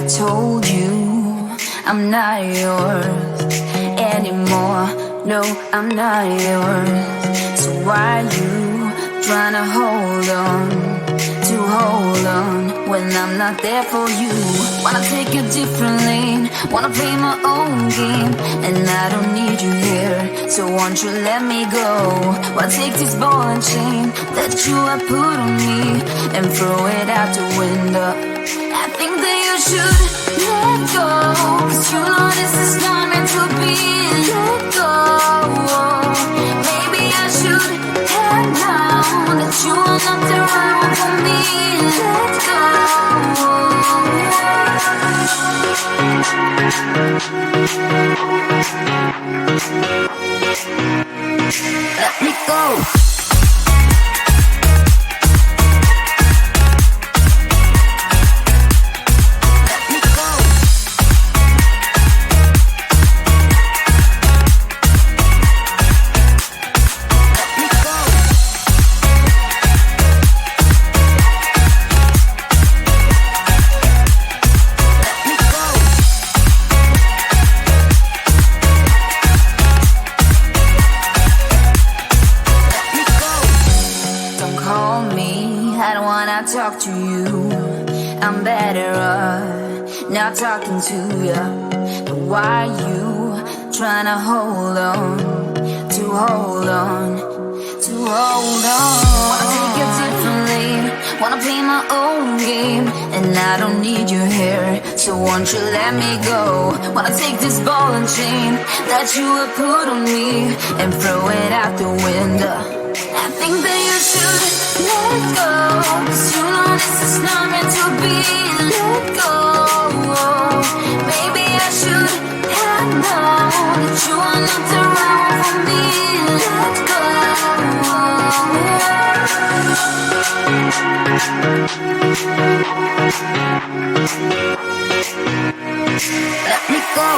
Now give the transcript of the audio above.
told you I'm not yours anymore. No, I'm not yours. So why you trying to hold on when I'm not there for you? Wanna take a different lane, wanna play my own game, and I don't need you here, so won't you let me go? Wanna take this ball and chain that you have put on me and throw it out the window. I think that you should let go, 'cause you know this is not meant to be. Let go. Maybe I should have known that you are not the right one for me. Let go. Let me go. Talk to you, I'm better off not talking to you. But why you trying to hold on? Wanna take a different lane, wanna play my own game, and I don't need you here, so won't you let me go? Wanna take this ball and chain that you have put on me and throw it out the window. I think that you should let go, 'cause you know this is not meant to be. Let go. Maybe I should have known that you are not the right one for me. Let go. Let me go.